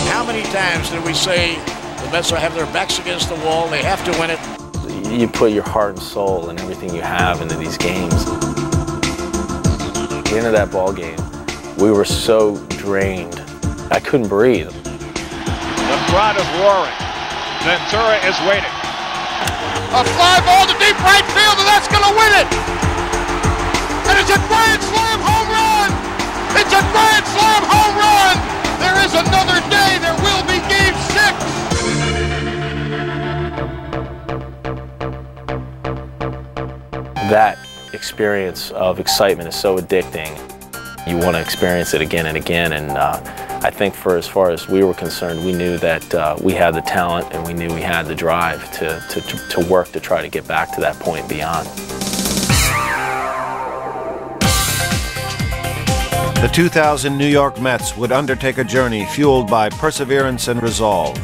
How many times did we say the Mets have their backs against the wall, they have to win it? You put your heart and soul and everything you have into these games. At the end of that ball game, we were so drained, I couldn't breathe. The crowd is roaring. Ventura is waiting. A fly ball to deep right field, and that's going to win it. And it's a grand slam home run. It's a grand slam home run. There is another day. There will be game 6. That experience of excitement is so addicting. You want to experience it again and again, and I think for as far as we were concerned, we knew that we had the talent and we knew we had the drive to work to try to get back to that point and beyond. The 2000 New York Mets would undertake a journey fueled by perseverance and resolve.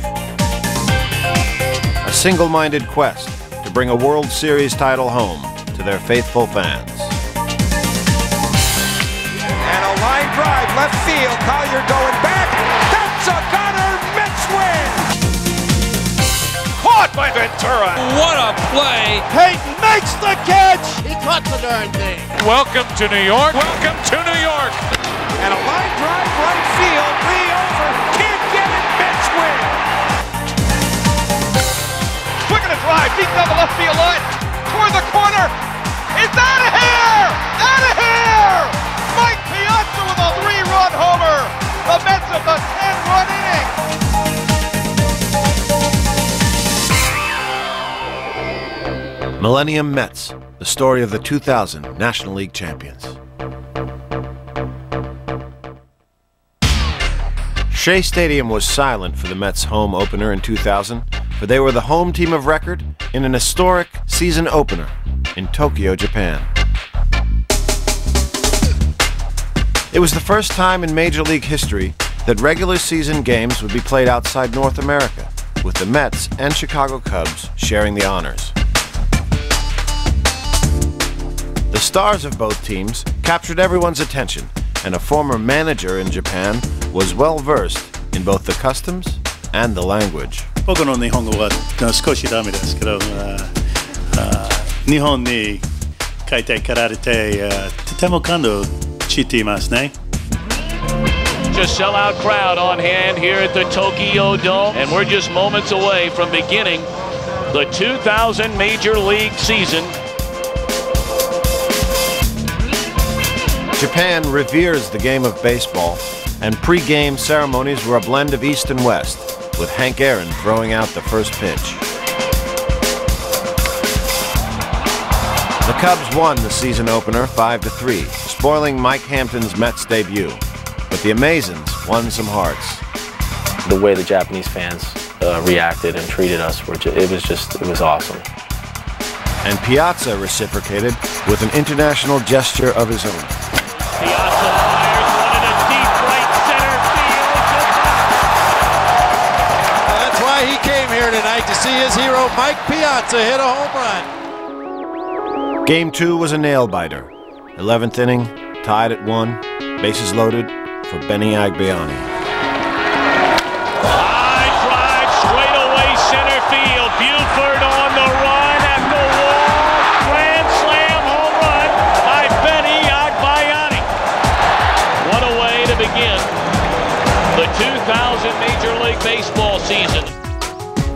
A single-minded quest to bring a World Series title home to their faithful fans. And a line drive, left field, Collier going back. That's a gunner, Mets win! Caught by Ventura. What a play! Peyton makes the catch. He caught the darn thing. Welcome to New York. Welcome to New York. And a line drive, right field, 3 over. Can't get it, Mets win! Quick in a drive, deep down the left field line. Toward the corner. It's out of here! Out of here! Mike Piazza with a 3-run homer. The Mets have a 10-run inning. Millennium Mets, the story of the 2000 National League champions. Shea Stadium was silent for the Mets' home opener in 2000, for they were the home team of record in an historic season opener in Tokyo, Japan. It was the first time in Major League history that regular season games would be played outside North America, with the Mets and Chicago Cubs sharing the honors. The stars of both teams captured everyone's attention, and a former manager in Japan was well versed in both the customs and the language. 僕の日本語は少しダメですけど、日本に帰ってこられてとても感動していますね。 Just sellout crowd on hand here at the Tokyo Dome, and we're just moments away from beginning the 2000 Major League season. Japan reveres the game of baseball, and pre-game ceremonies were a blend of East and West, with Hank Aaron throwing out the first pitch. The Cubs won the season opener 5-3, spoiling Mike Hampton's Mets debut. But the Amazons won some hearts. The way the Japanese fans reacted and treated us, it was awesome. And Piazza reciprocated with an international gesture of his own. Piazza fires one in a deep right center field. That's why he came here tonight, to see his hero Mike Piazza hit a home run. Game 2 was a nail-biter. 11th inning, tied at 1, bases loaded for Benny Agbayani. High drive, straight away center field. Buford on the run at the wall. Grand slam home run by Benny Agbayani. What a way to begin the 2000 Major League Baseball season.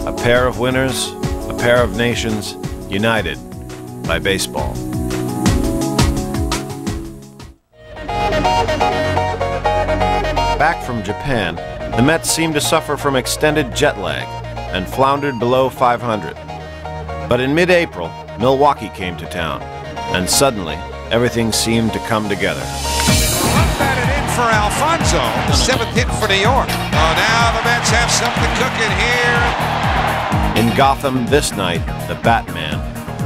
A pair of winners, a pair of nations, united by baseball. Back from Japan, the Mets seemed to suffer from extended jet lag and floundered below 500. But in mid-April, Milwaukee came to town, and suddenly everything seemed to come together. Batted in for Alfonso, the 7th hit for New York. Oh, now the Mets have something cooking here. In Gotham this night, the Batman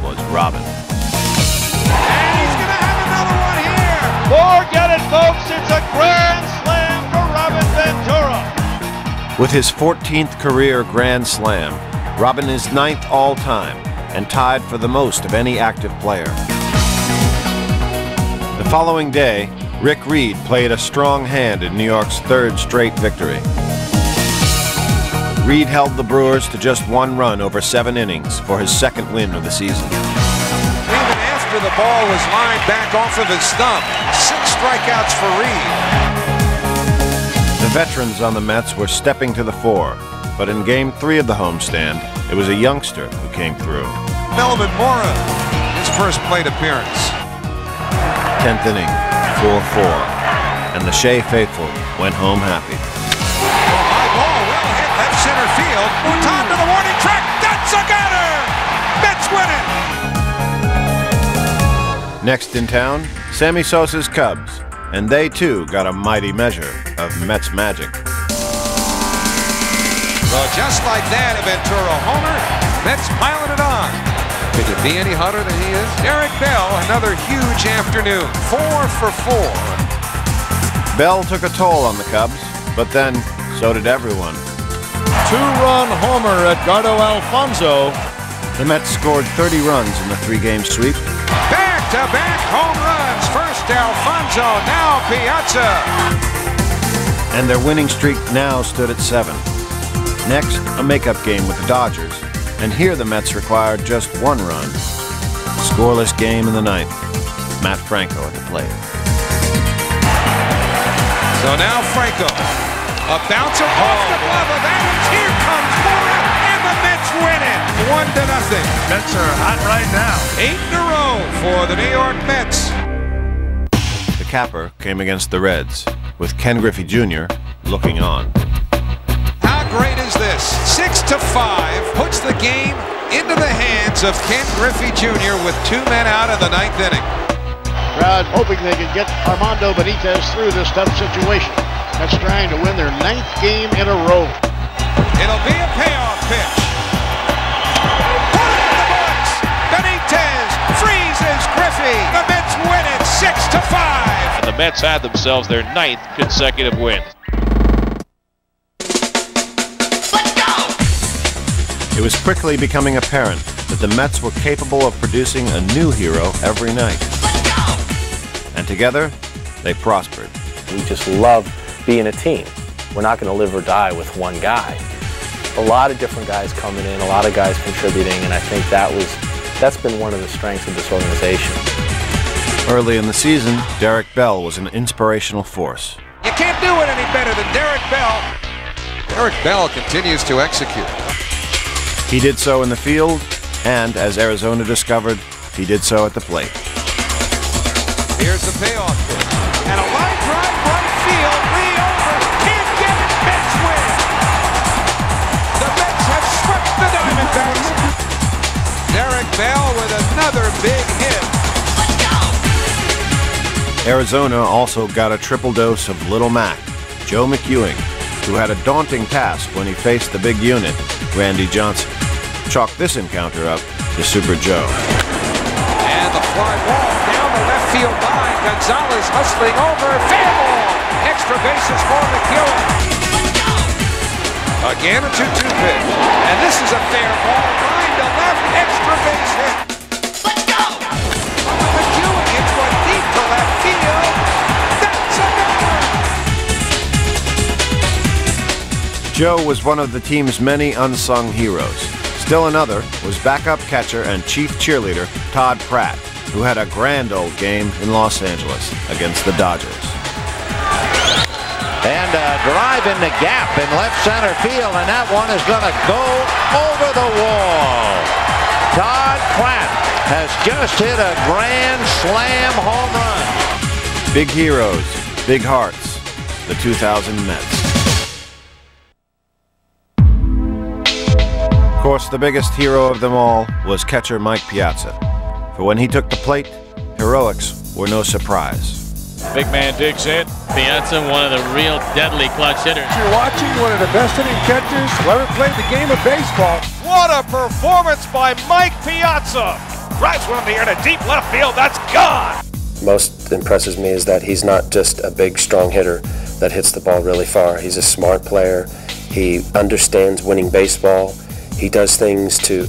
was Robin. And he's going to have another one here. Forget it, folks. It's a grand slam for Robin Ventura. With his 14th career Grand Slam, Robin is 9th all-time and tied for the most of any active player. The following day Rick Reed played a strong hand in New York's third straight victory. Reed held the Brewers to just 1 run over 7 innings for his second win of the season. Even after the ball was lined back off of his thumb, 6 strikeouts for Reed. The veterans on the Mets were stepping to the fore, but in Game 3 of the homestand, it was a youngster who came through. Melvin Mora, his first plate appearance. 10th inning, 4-4, and the Shea faithful went home happy. High ball, well hit left center field. Mouton to the warning track. That's a gutter. Mets win it. Next in town, Sammy Sosa's Cubs, and they too got a mighty measure of Mets magic. Well, just like that, a Ventura homer. Mets piling it on. Could it be any hotter than he is? Derek Bell, another huge afternoon. 4 for 4. Bell took a toll on the Cubs, but then so did everyone. 2-run homer at Gardo Alfonso. The Mets scored 30 runs in the 3-game sweep. Back-to-back home runs. First Alfonso, now Piazza. And their winning streak now stood at 7. Next, a makeup game with the Dodgers. And here the Mets required just 1 run. Scoreless game in the 9th. Matt Franco at the plate. So now Franco. A bouncer off the glove of Adams. Here comes Mora, and the Mets win it. 1-0. Mets are hot right now. 8 in a row for the New York Mets. The capper came against the Reds, with Ken Griffey Jr. looking on. How great is this? 6-5 puts the game into the hands of Ken Griffey Jr. with 2 men out in the 9th inning. Crowd hoping they can get Armando Benitez through this tough situation. That's trying to win their 9th game in a row. It'll be a payoff pitch. Put it in the books. Benitez freezes Griffey. The Mets win it 6-5. And the Mets had themselves their 9th consecutive win. It was quickly becoming apparent that the Mets were capable of producing a new hero every night. And together, they prospered. We just love being a team. We're not going to live or die with one guy. A lot of different guys coming in, a lot of guys contributing, and I think that's been one of the strengths of this organization. Early in the season, Derek Bell was an inspirational force. You can't do it any better than Derek Bell. Derek Bell continues to execute. He did so in the field, and as Arizona discovered, he did so at the plate. Here's the payoff pitch. And a line drive right field. Lee over. Can't get it. Mets win. The Mets have swept the Diamondbacks. Derek Bell with another big hit. Arizona also got a triple dose of Little Mac, Joe McEwing, who had a daunting task when he faced the big unit, Randy Johnson. Chalk this encounter up to Super Joe. And the fly ball down the left field line. Gonzalez hustling over. Fair ball. Extra bases for McEwing. Again a 2-2 pitch. And this is a fair ball. Line to left. Extra base hit. Let's go! McEwing hits one deep to left field. That's a goal! Joe was one of the team's many unsung heroes. Still another was backup catcher and chief cheerleader Todd Pratt, who had a grand old game in Los Angeles against the Dodgers. And a drive in the gap in left center field, and that one is going to go over the wall. Todd Pratt has just hit a grand slam home run. Big heroes, big hearts, the 2000 Mets. Of course, the biggest hero of them all was catcher Mike Piazza. For when he took the plate, heroics were no surprise. Big man digs in. Piazza, one of the real deadly clutch hitters. You're watching one of the best hitting catchers who ever played the game of baseball. What a performance by Mike Piazza. Drives one in the air to deep left field. That's gone. Most impresses me is that he's not just a big, strong hitter that hits the ball really far. He's a smart player. He understands winning baseball. He does things to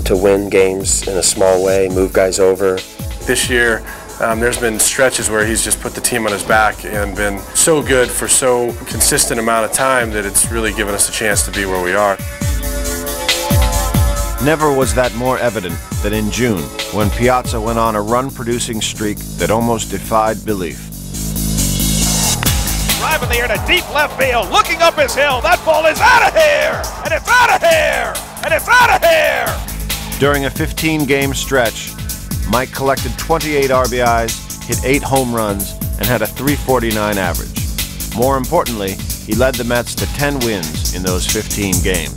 win games in a small way, move guys over. This year, There's been stretches where he's just put the team on his back and been so good for so consistent amount of time that it's really given us a chance to be where we are. Never was that more evident than in June, when Piazza went on a run-producing streak that almost defied belief. Drive in the air to deep left field, looking up his hill. That ball is out of here, and it's out of here, and it's out of here. During a 15-game stretch, Mike collected 28 RBIs, hit 8 home runs, and had a .349 average. More importantly, he led the Mets to 10 wins in those 15 games.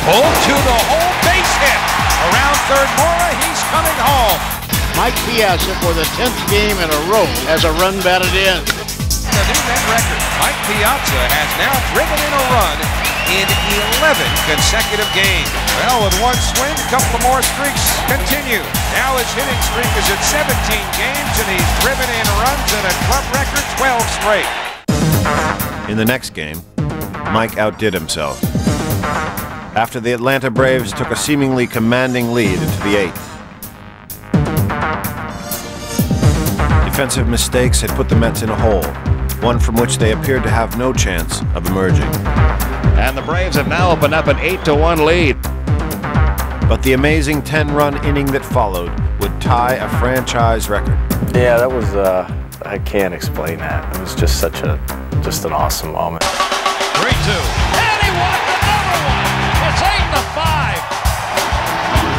Pulled to the home base hit. Around third, Mora, he's coming home. Mike Piazza for the 10th game in a row has a run batted in. The new Met record. Mike Piazza has now driven in a run in 11 consecutive games. Well, with one swing, a couple of more streaks continue. Now his hitting streak is at 17 games, and he's driven in runs at a club record 12 straight. In the next game, Mike outdid himself. After the Atlanta Braves took a seemingly commanding lead into the 8th. Defensive mistakes had put the Mets in a hole, one from which they appeared to have no chance of emerging. And the Braves have now opened up an 8-1 lead. But the amazing 10-run inning that followed would tie a franchise record. Yeah, that was, I can't explain that. It was just just an awesome moment. 3-2. And he walked another one. It's 8-5.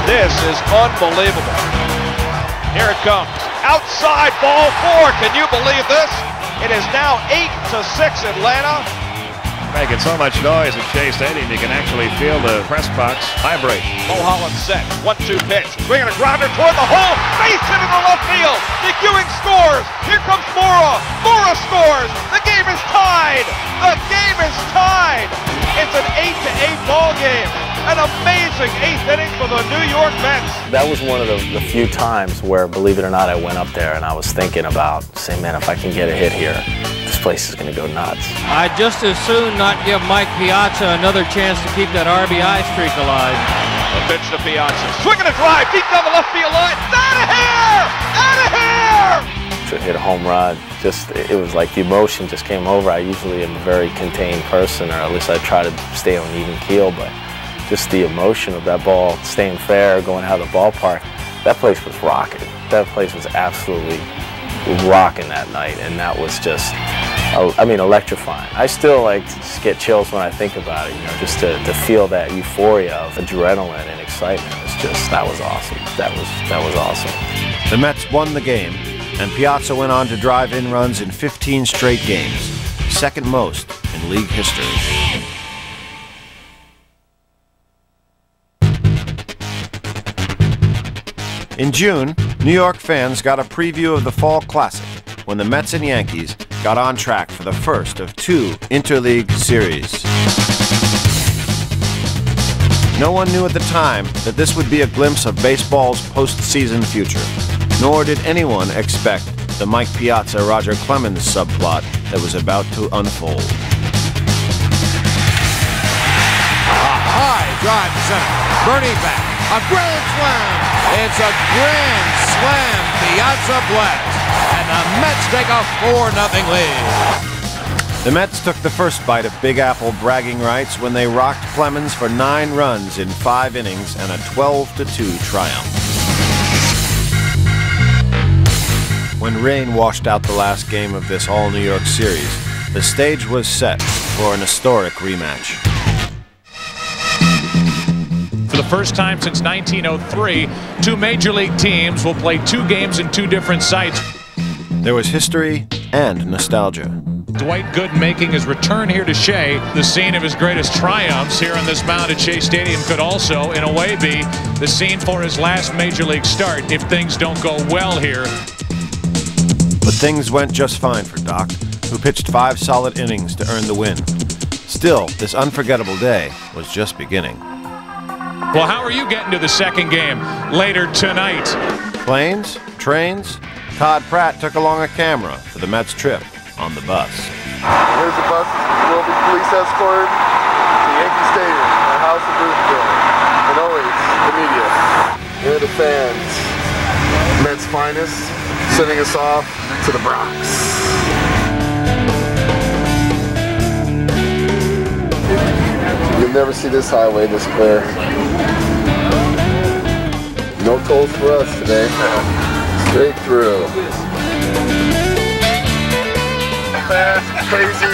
This is unbelievable. Here it comes. Outside ball 4. Can you believe this? It is now 8-6 Atlanta. Making so much noise at Shea Stadium, you can actually feel the press box vibrate. Mulholland set. 1-2 pitch. Swinging a grounder toward the hole. Base hit in the left field. McEwing scores. Here comes Mora. Mora scores. The game is tied. The game is tied. It's an 8-8 ball game. An amazing 8th inning for the New York Mets. That was one of the few times where, believe it or not, I went up there and I was thinking about, saying, man, if I can get a hit here, this place is going to go nuts. I'd just as soon not give Mike Piazza another chance to keep that RBI streak alive. The pitch to Piazza. Swinging a drive deep down the left field line. Out of here! Out of here! To hit a home run, it was like the emotion just came over. I usually am a very contained person, or at least I try to stay on even keel, but just the emotion of that ball staying fair, going out of the ballpark, that place was rocking. That place was absolutely rocking that night, and that was just, I mean, electrifying. I still just get chills when I think about it, just to feel that euphoria of adrenaline and excitement. It's just, that was awesome. That was awesome. The Mets won the game, and Piazza went on to drive in runs in 15 straight games, second most in league history. In June, New York fans got a preview of the Fall Classic when the Mets and Yankees got on track for the first of 2 interleague series. No one knew at the time that this would be a glimpse of baseball's postseason future, nor did anyone expect the Mike Piazza-Roger Clemens subplot that was about to unfold. A high drive to center. Bernie back. A grand slam. It's a grand slam. Piazza blast. And the Mets take a 4-0 lead. The Mets took the first bite of Big Apple bragging rights when they rocked Clemens for 9 runs in 5 innings and a 12-2 triumph. When rain washed out the last game of this all-New York series, the stage was set for an historic rematch. For the first time since 1903, 2 major league teams will play 2 games in 2 different sites. There was history and nostalgia. Dwight Gooden making his return here to Shea. The scene of his greatest triumphs here on this mound at Shea Stadium could also, in a way, be the scene for his last major league start if things don't go well here. But things went just fine for Doc, who pitched 5 solid innings to earn the win. Still, this unforgettable day was just beginning. Well, how are you getting to the second game later tonight? Planes? Trains? Todd Pratt took along a camera for the Mets trip on the bus. Here's the bus. Will be police escort to Yankee Stadium, our house of Boothville, and always the media. Here are the fans. Mets finest, sending us off to the Bronx. You'll never see this highway this clear. No tolls for us today. Straight through. Fast, crazy,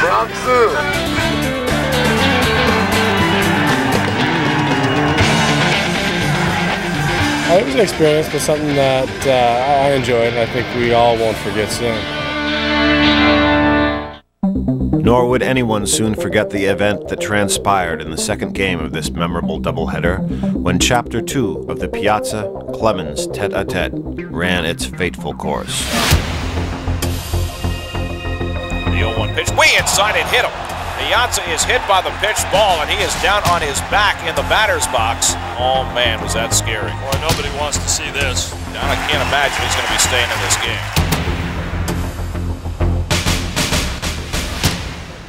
Bronx Zoo. It was an experience, but something that I enjoyed, and I think we all won't forget soon. Nor would anyone soon forget the event that transpired in the second game of this memorable doubleheader, when Chapter 2 of the Piazza-Clemens tete-a-tete ran its fateful course. The 0-1 pitch way inside and hit him. Piazza is hit by the pitched ball, and he is down on his back in the batter's box. Oh, man, was that scary. Boy, nobody wants to see this. I can't imagine he's going to be staying in this game.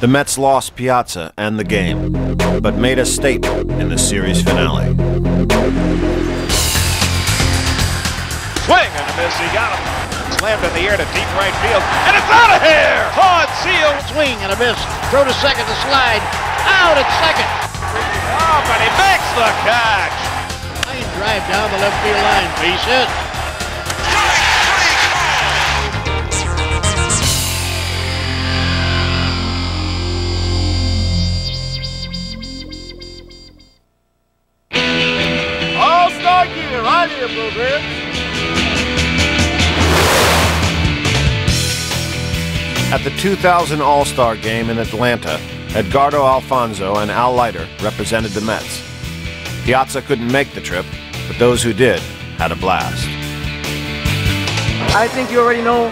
The Mets lost Piazza and the game, but made a statement in the series finale. Swing and a miss, he got him. Slammed in the air to deep right field, and it's out of here! Hard seal. Swing and a miss. Throw to second to slide. Out at second. Oh, but he makes the catch. Line drive down the left field line. Base hit. All-Star gear right here, programs. At the 2000 All-Star Game in Atlanta, Edgardo Alfonso and Al Leiter represented the Mets. Piazza couldn't make the trip, but those who did had a blast. I think you already know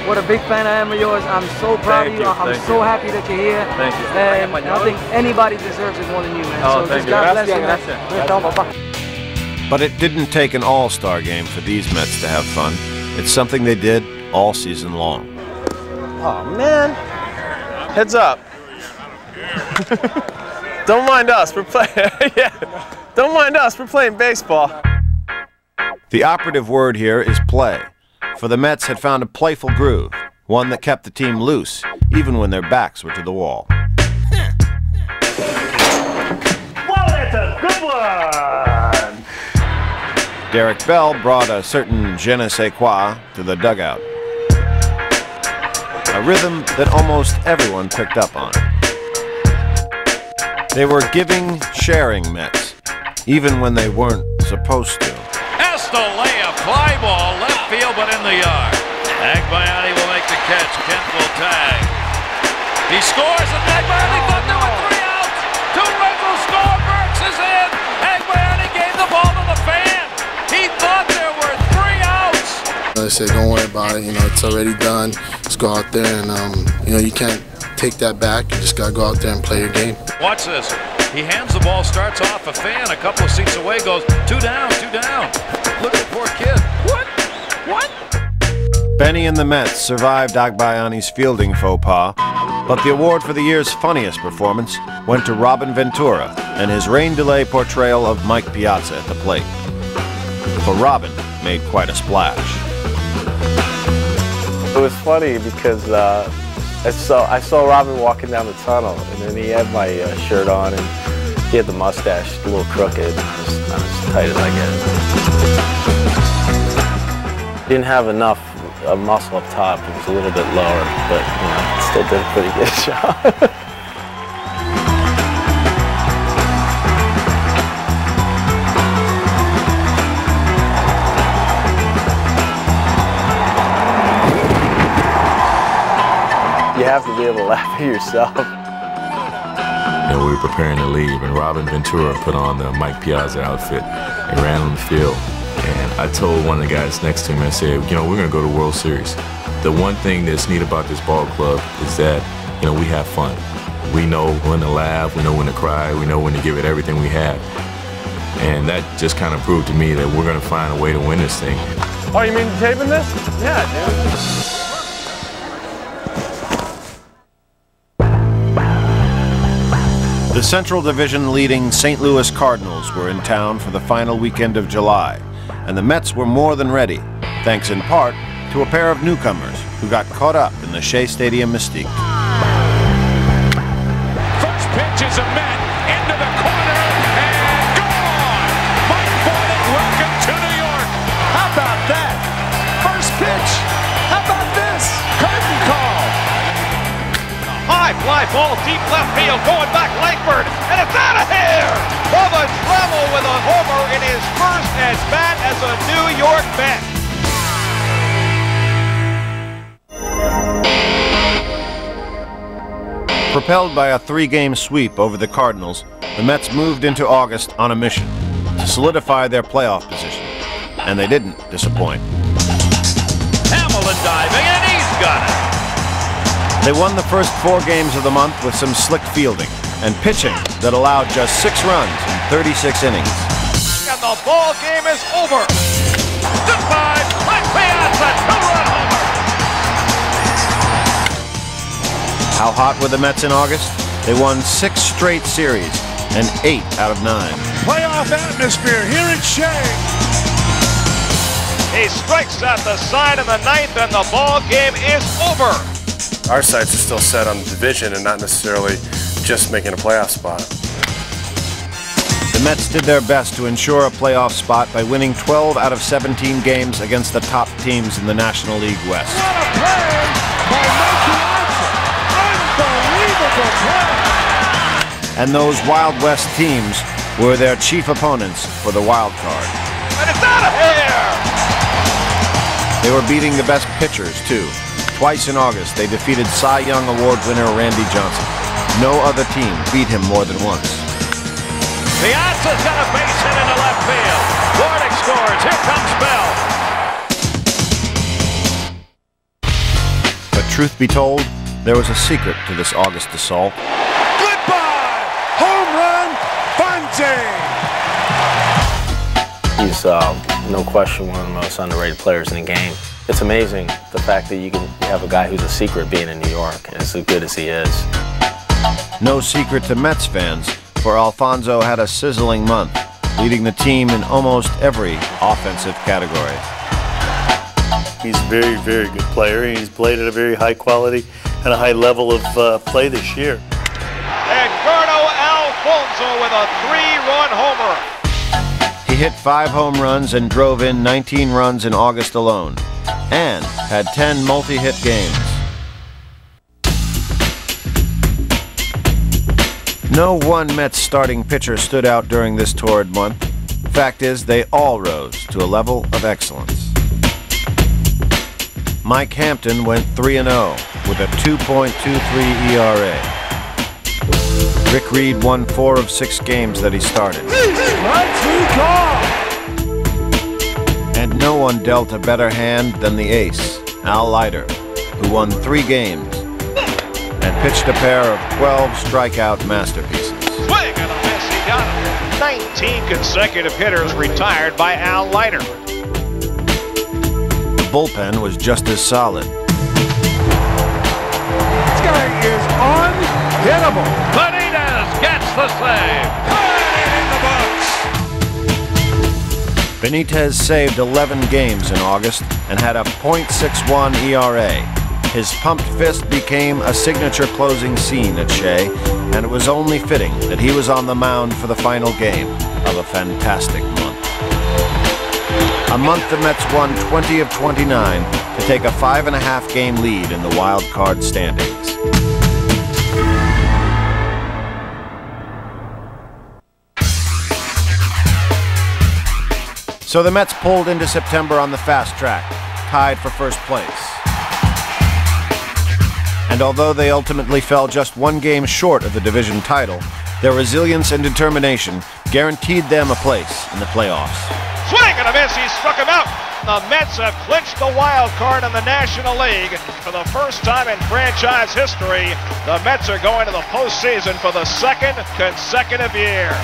what a big fan I am of yours. I'm so proud of you. I'm so happy that you're here. Thank you. And I think anybody deserves it more than you, man. Oh, so thank just you. God bless you, man. But it didn't take an All-Star Game for these Mets to have fun. It's something they did all season long. Oh, man. Heads up. Don't mind us. We're playing. Yeah. Don't mind us. We're playing baseball. The operative word here is play, for the Mets had found a playful groove, one that kept the team loose, even when their backs were to the wall. Well, that's a good one. Derek Bell brought a certain je ne sais quoi to the dugout. A rhythm that almost everyone picked up on. They were giving, sharing Mets, even when they weren't supposed to. Has to lay a fly ball left field, but in the yard. Agbayani will make the catch. Kent will tag. He scores, and Agbayani thought there were 3 outs. 2 runs will score. Burks is in. Agbayani gave the ball to the fan. He thought there were 3 outs. I said, don't worry about it. You know, it's already done. Just go out there and, you know, you can't take that back. You just got to go out there and play your game. Watch this. He hands the ball, starts off a fan, a couple of seats away, goes 2 down, 2 down. Look at the poor kid. What? What? Benny and the Mets survived Agbayani's fielding faux pas, but the award for the year's funniest performance went to Robin Ventura and his rain delay portrayal of Mike Piazza at the plate. For Robin made quite a splash. It was funny because I saw Robin walking down the tunnel, and then he had my shirt on, and he had the mustache a little crooked, not as tight as I get. Didn't have enough muscle up top. It was a little bit lower, but you know, still did a pretty good job. You have to be able to laugh at yourself. You know, we were preparing to leave, and Robin Ventura put on the Mike Piazza outfit and ran on the field. And I told one of the guys next to him, I said, you know, we're going to go to the World Series. The one thing that's neat about this ball club is that, you know, we have fun. We know when to laugh, we know when to cry, we know when to give it everything we have. And that just kind of proved to me that we're going to find a way to win this thing. Oh, you mean taping this? Yeah, dude. The The Central Division leading St. Louis Cardinals were in town for the final weekend of July, and the Mets were more than ready, thanks in part to a pair of newcomers who got caught up in the Shea Stadium mystique. First pitch is a Met into the corner and gone! Mike Boyd, welcome to New York! How about that? First pitch. How about this? Curtain call. High fly ball deep left field going back Langford, and it's out of here! Bubba Trammell with a homer in his first at bat as a New York Met. Propelled by a 3-game sweep over the Cardinals, the Mets moved into August on a mission to solidify their playoff position, and they didn't disappoint. Hamilton diving, and he's got it. They won the first 4 games of the month with some slick fielding and pitching that allowed just 6 runs in 36 innings. And the ball game is over. Goodbye, Mike Piazza, 2-run homer. How hot were the Mets in August? They won 6 straight series and 8 out of 9. Playoff atmosphere here in Shea. He strikes at the side in the 9th, and the ball game is over. Our sights are still set on the division and not necessarily just making a playoff spot. The Mets did their best to ensure a playoff spot by winning 12 out of 17 games against the top teams in the National League West. What a play by Mike Piazza. Unbelievable play. And those Wild West teams were their chief opponents for the wild card. And it's out of here! They were beating the best pitchers, too. Twice in August, they defeated Cy Young Award winner Randy Johnson. No other team beat him more than once. Piazza's got a base hit into left field. Warnick scores. Here comes Bell. But truth be told, there was a secret to this August assault. Goodbye! Home run, Bunting! He's, no question, one of the most underrated players in the game. It's amazing the fact that you have a guy who's a secret being in New York, as good as he is. No secret to Mets fans, for Alfonso had a sizzling month, leading the team in almost every offensive category. He's a very, very good player. He's played at a very high quality and a high level of play this year. Edgardo Alfonso with a 3-run homer. He hit 5 home runs and drove in 19 runs in August alone, and had 10 multi-hit games. No one Mets starting pitcher stood out during this torrid month. Fact is, they all rose to a level of excellence. Mike Hampton went 3-0 with a 2.23 ERA. Rick Reed won 4 of 6 games that he started. And no one dealt a better hand than the ace, Al Leiter, who won 3 games and pitched a pair of 12 strikeout masterpieces. Swing and a miss, he got him. 19 consecutive hitters retired by Al Leiter. The bullpen was just as solid. This guy is unhittable. Benitez gets the save. Put it in the books. Benitez saved 11 games in August and had a .61 ERA. His pumped fist became a signature closing scene at Shea, and it was only fitting that he was on the mound for the final game of a fantastic month. A month the Mets won 20 of 29 to take a 5.5 game lead in the wild card standings. So the Mets pulled into September on the fast track, tied for first place. And although they ultimately fell just 1 game short of the division title, their resilience and determination guaranteed them a place in the playoffs. Swing and a miss, he struck him out. The Mets have clinched the wild card in the National League. For the first time in franchise history, the Mets are going to the postseason for the 2nd consecutive year.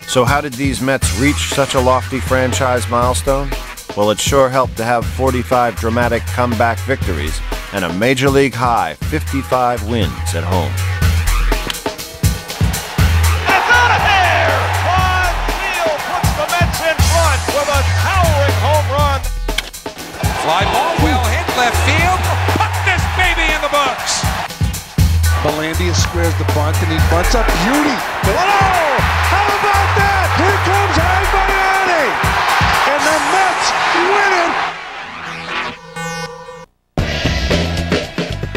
So how did these Mets reach such a lofty franchise milestone? Well, it sure helped to have 45 dramatic comeback victories and a Major League high 55 wins at home. left field. Put this baby in the books. Millennium squares the bunt, and he bunts up beauty. Oh! How about that? Here comes Baiani! And the Mets win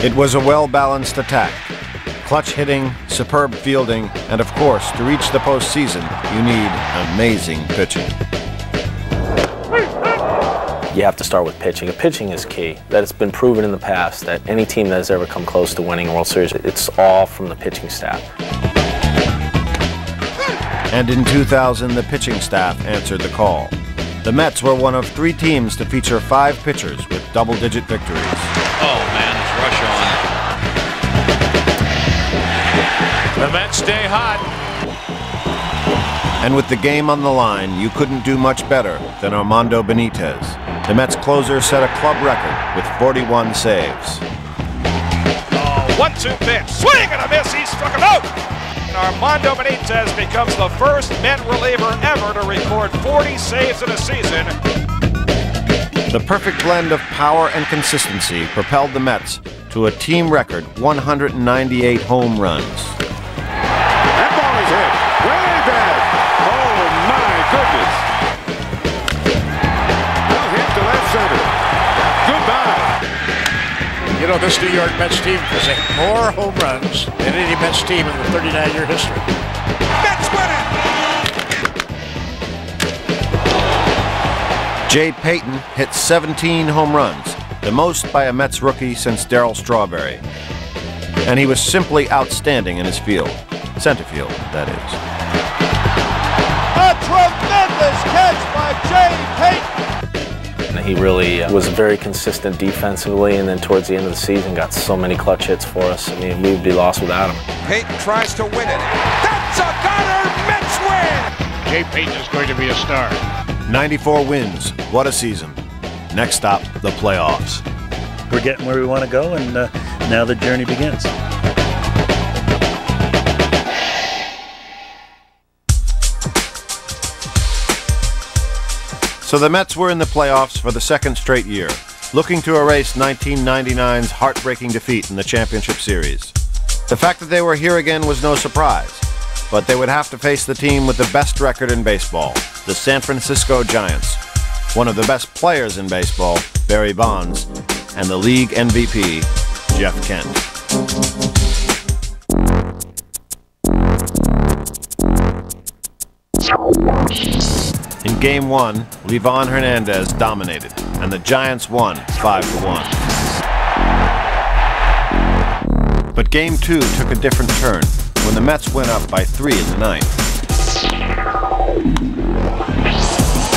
it! It was a well-balanced attack. Clutch hitting, superb fielding, and of course, to reach the postseason, you need amazing pitching. You have to start with pitching. Pitching is key. That it's been proven in the past that any team that has ever come close to winning a World Series, it's all from the pitching staff. And in 2000, the pitching staff answered the call. The Mets were one of 3 teams to feature 5 pitchers with double-digit victories. Oh man, it's rush on. The Mets stay hot. And with the game on the line, you couldn't do much better than Armando Benitez. The Mets closer set a club record with 41 saves. Oh, 1-2 pitch. Swing and a miss. He struck him out. And Armando Benitez becomes the first Met reliever ever to record 40 saves in a season. The perfect blend of power and consistency propelled the Mets to a team record 198 home runs. That ball is hit. Way back. Oh, my goodness. Well hit to left center. Goodbye. You know, this New York Mets team has hit more home runs than any Mets team in the 39-year history. Mets win it! Jay Payton hit 17 home runs, the most by a Mets rookie since Darryl Strawberry. And he was simply outstanding in his field. Center field, that is. A tremendous catch by Jay Payton. And he really was very consistent defensively, and then towards the end of the season got so many clutch hits for us. I mean, we would be lost without him. Payton tries to win it. That's a gutter. Mets win! Jay Payton is going to be a star. 94 wins. What a season. Next stop, the playoffs. We're getting where we want to go, and now the journey begins. So the Mets were in the playoffs for the second straight year, looking to erase 1999's heartbreaking defeat in the championship series. The fact that they were here again was no surprise, but they would have to face the team with the best record in baseball, the San Francisco Giants. One of the best players in baseball, Barry Bonds, and the league MVP, Jeff Kent. In Game 1, Livan Hernandez dominated, and the Giants won 5-1. But Game 2 took a different turn when the Mets went up by 3 in the ninth.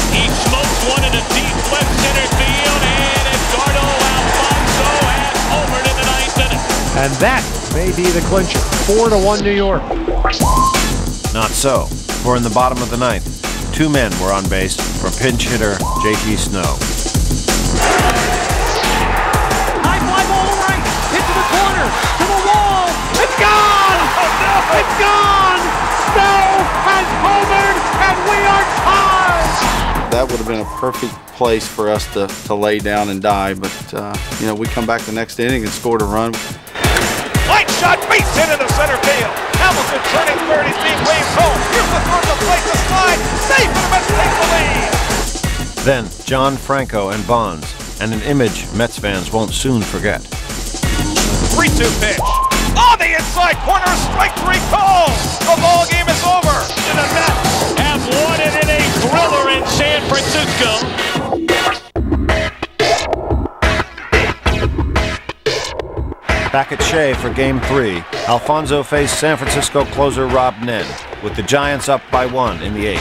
He smokes one in a deep left center field, and Edgardo Alfonso has homered in the ninth inning. And that may be the clincher. 4-1 New York. Not so, for in the bottom of the ninth, 2 men were on base for pinch hitter J.T. Snow. High fly ball right, hit to the corner, to the wall. It's gone! Oh, no! It's gone! Snow has homered, and we are tied! That would have been a perfect place for us to lay down and die, but you know, we come back the next inning and scored a run. Line shot, beats hit into center field. Hamilton turning 30 feet, waves home. Here's the throw to plate the slide. Safe, and the Mets take the lead. Then John Franco and Bonds, and an image Mets fans won't soon forget. 3-2 pitch. On the inside corner, strike 3 call. The ball game is over. And the Mets have won it in a thriller in San Francisco. Back at Shea for Game 3, Alfonso faced San Francisco closer Rob Nen, with the Giants up by 1 in the 8th.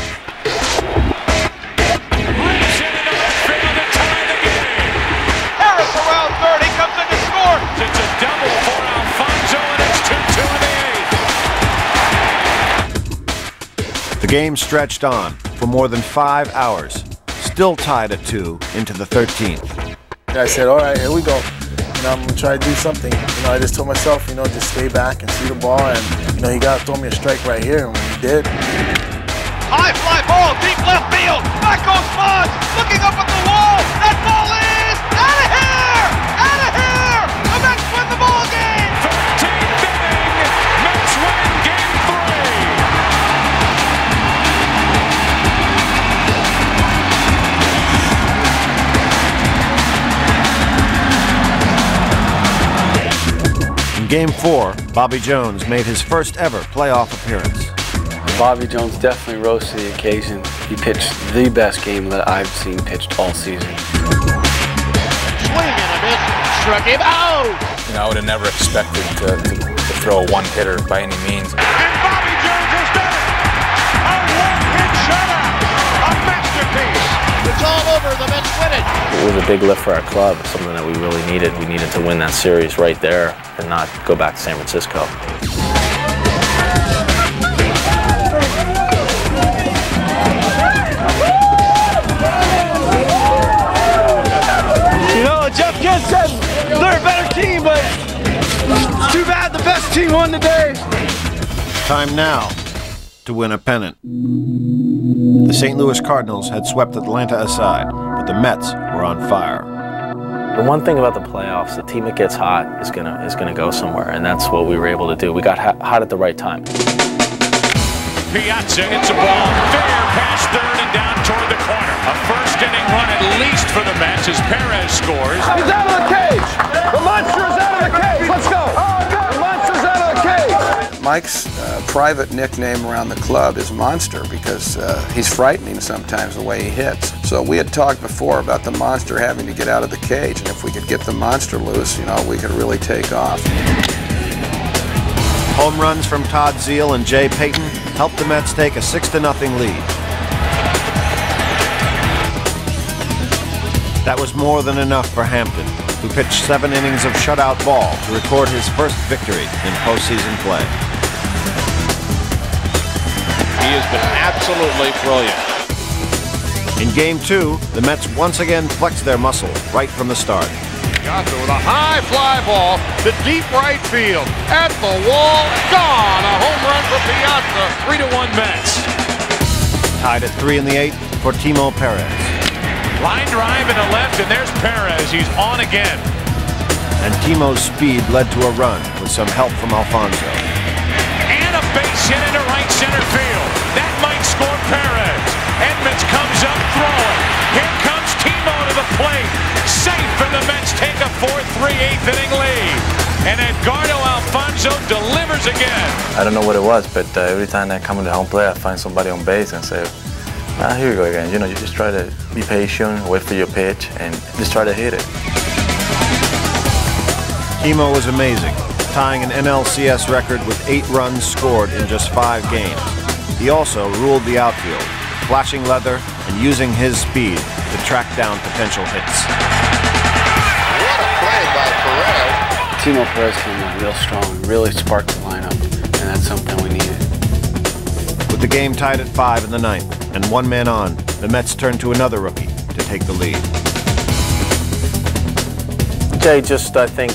Harris around third, he comes in to score. It's a double for Alfonso, and it's 2-2 in the 8th. The game stretched on for more than 5 hours, still tied at 2 into the 13th. I said, all right, here we go. You know, I'm going to try to do something. You know, I just told myself, you know, just stay back and see the ball. And, you know, you got to throw me a strike right here. And when he did. High fly ball, deep left field. Back goes Bonds, looking up at the wall. That ball is out of here! Out Game 4, Bobby Jones made his first ever playoff appearance. Bobby Jones definitely rose to the occasion. He pitched the best game that I've seen pitched all season. Swing and a miss, struck him out! You know, I would have never expected to throw a one-hitter by any means. And Bobby Jones has done it! A one-hit shutout! A masterpiece! It's all over, the Mets win it! It was a big lift for our club, something that we really needed. We needed to win that series right there and not go back to San Francisco. You know, Jeff Kidd said they're a better team, but it's too bad the best team won today. Time now to win a pennant. The St. Louis Cardinals had swept Atlanta aside, but the Mets were on fire. The one thing about the playoffs, the team that gets hot is gonna go somewhere, and that's what we were able to do. We got hot at the right time. Piazza hits a ball fair past third and down toward the corner. A first inning run at least for the Mets as Perez scores. He's out of the cage. The monster is out of the cage. Let's go. The monster's out of the cage. Mike's private nickname around the club is Monster because he's frightening sometimes the way he hits. So we had talked before about the Monster having to get out of the cage, and if we could get the Monster loose, you know, we could really take off. Home runs from Todd Zeile and Jay Payton helped the Mets take a 6-0 lead. That was more than enough for Hampton, who pitched 7 innings of shutout ball to record his first victory in postseason play. He has been absolutely brilliant. In Game 2, the Mets once again flexed their muscle right from the start. Piazza with a high fly ball to deep right field. At the wall, gone! A home run for Piazza. 3-1 Mets. Tied at 3 in the 8th for Timo Perez. Line drive in the left, and there's Perez. He's on again. And Timo's speed led to a run with some help from Alfonso. And a base hit into right center field. That might score Perez. Edmonds comes up throwing. Here comes Timo to the plate. Safe, and the Mets take a 4-3 8th inning lead. And Edgardo Alfonso delivers again. I don't know what it was, but every time I come to the home plate, I find somebody on base and say, here we go again. You know, you just try to be patient, wait for your pitch, and just try to hit it. Timo was amazing, tying an NLCS record with 8 runs scored in just 5 games. He also ruled the outfield, flashing leather and using his speed to track down potential hits. What a play by Perez. Timo Perez came out real strong, really sparked the lineup, and that's something we needed. With the game tied at 5 in the 9th and 1 man on, the Mets turned to another rookie to take the lead. Jay just, I think,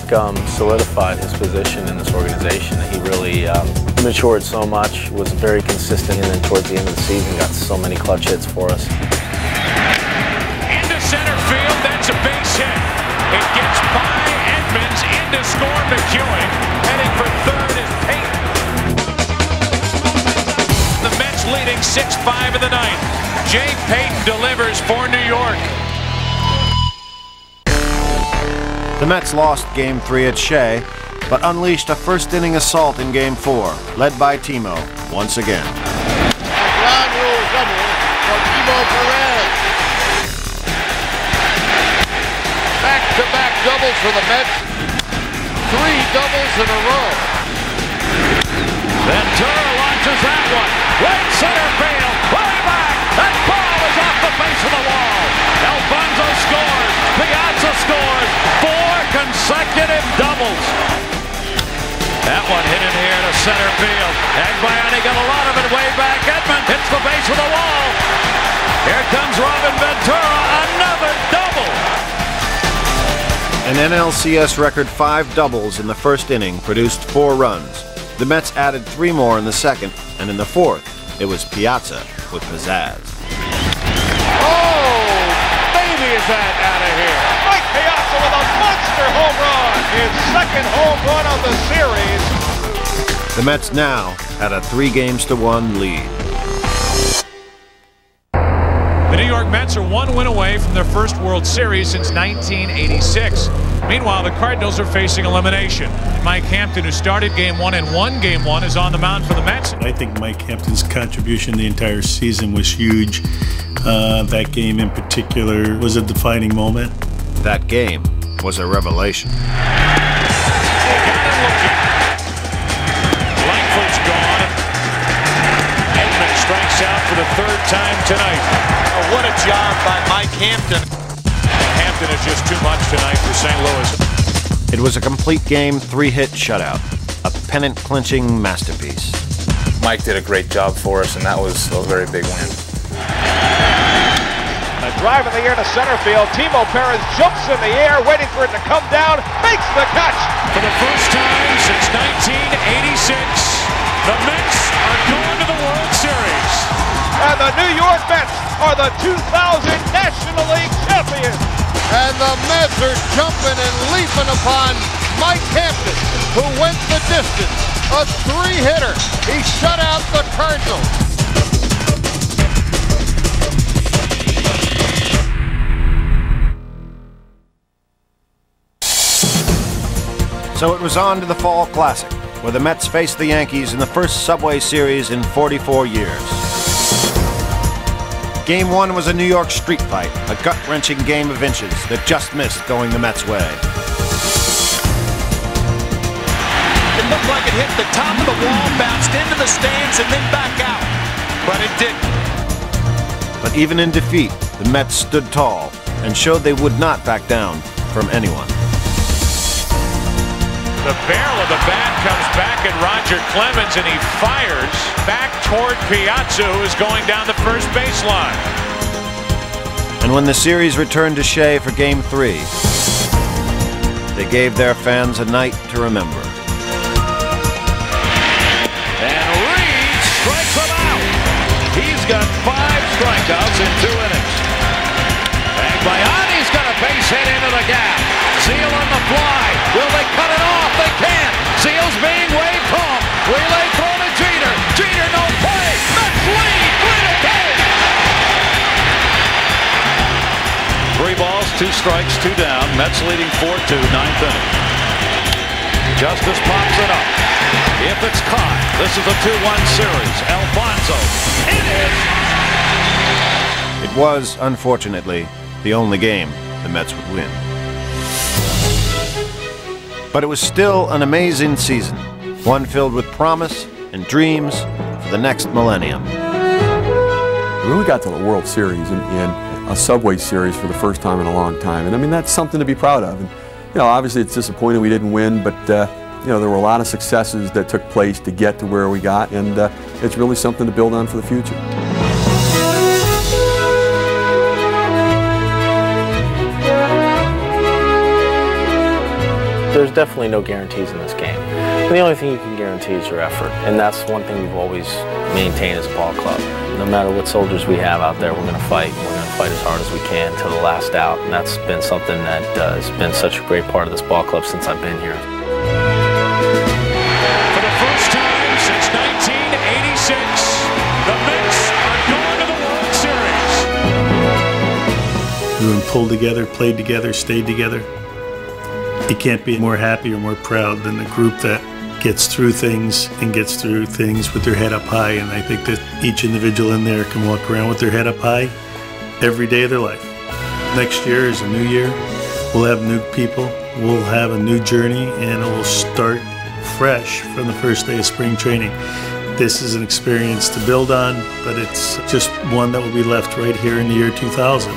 solidified his position in this organization. He really matured so much, was very consistent, and then towards the end of the season got so many clutch hits for us. Into center field, that's a base hit. It gets by Edmonds, into score McEwen. Heading for third is Payton. The Mets leading 6-5 in the 9th. Jay Payton delivers for New York. The Mets lost Game 3 at Shea, but unleashed a first-inning assault in Game 4, led by Timo once again. Ground rule double for Timo Perez. Back-to-back doubles for the Mets. 3 doubles in a row. Ventura launches that one. Right center field. Way back. That ball is off the face of the wall. Alfonso scores. Piazza scores. 4 consecutive doubles. That one hit in here to center field. Agbayani got a lot of it way back. Edmonds hits the base of the wall. Here comes Robin Ventura. Another double. An NLCS record 5 doubles in the first inning produced 4 runs. The Mets added 3 more in the second, and in the 4th, it was Piazza with pizzazz. Oh, baby, is that out of here. Mike Piazza with a monster home run. His second home run of the series. The Mets now had a 3-1 lead. The New York Mets are 1 win away from their first World Series since 1986. Meanwhile, the Cardinals are facing elimination. Mike Hampton, who started Game 1 and won Game 1, is on the mound for the Mets. I think Mike Hampton's contribution the entire season was huge. That game in particular was a defining moment. That game was a revelation. Langford's gone. Edman strikes out for the third time tonight. Oh, what a job by Mike Hampton. Hampton is just too much tonight for St. Louis. It was a complete game, 3-hit shutout. A pennant-clinching masterpiece. Mike did a great job for us, and that was a very big win. A drive in the air to center field. Timo Perez jumps in the air, waiting for it to come down, makes the catch. For the first time since 1986, the Mets are going to the World Series. And the New York Mets are the 2000 National League champions. And the Mets are jumping and leaping upon Mike Hampton, who went the distance. A 3-hitter. He shut out the Cardinals. So it was on to the Fall Classic, where the Mets faced the Yankees in the first Subway Series in 44 years. Game 1 was a New York street fight, a gut-wrenching game of inches that just missed going the Mets' way. It looked like it hit the top of the wall, bounced into the stands, and then back out. But it didn't. But even in defeat, the Mets stood tall and showed they would not back down from anyone. The barrel of the bat comes back at Roger Clemens, and he fires back toward Piazza, who is going down the first baseline. And when the series returned to Shea for Game 3, they gave their fans a night to remember. And Reed strikes him out. He's got 5 strikeouts in 2 innings. And Bayani's got a base hit into the gap. Zeal on the fly. Will they cut it off? They can't. Zeal's being waved home. Relay throw to Jeter. Jeter no play. Mets lead. Win a game. 3 balls, 2 strikes, 2 down. Mets leading 4-2, 9th inning. Justice pops it up. If it's caught, this is a 2-1 series. Alfonso. It is. It was, unfortunately, the only game the Mets would win. But it was still an amazing season, one filled with promise and dreams for the next millennium. We really got to the World Series in a Subway Series for the first time in a long time, and I mean that's something to be proud of. And obviously it's disappointing we didn't win, but there were a lot of successes that took place to get to where we got, and it's really something to build on for the future. There's definitely no guarantees in this game. And the only thing you can guarantee is your effort. And that's one thing we've always maintained as a ball club. No matter what soldiers we have out there, we're going to fight. And we're going to fight as hard as we can till the last out. And that's been something that has been such a great part of this ball club since I've been here. For the first time since 1986, the Mets are going to the World Series. Everyone pulled together, played together, stayed together. You can't be more happy or more proud than the group that gets through things and gets through things with their head up high. And I think that each individual in there can walk around with their head up high every day of their life. Next year is a new year. We'll have new people. We'll have a new journey, and it will start fresh from the first day of spring training. This is an experience to build on, but it's just one that will be left right here in the year 2000.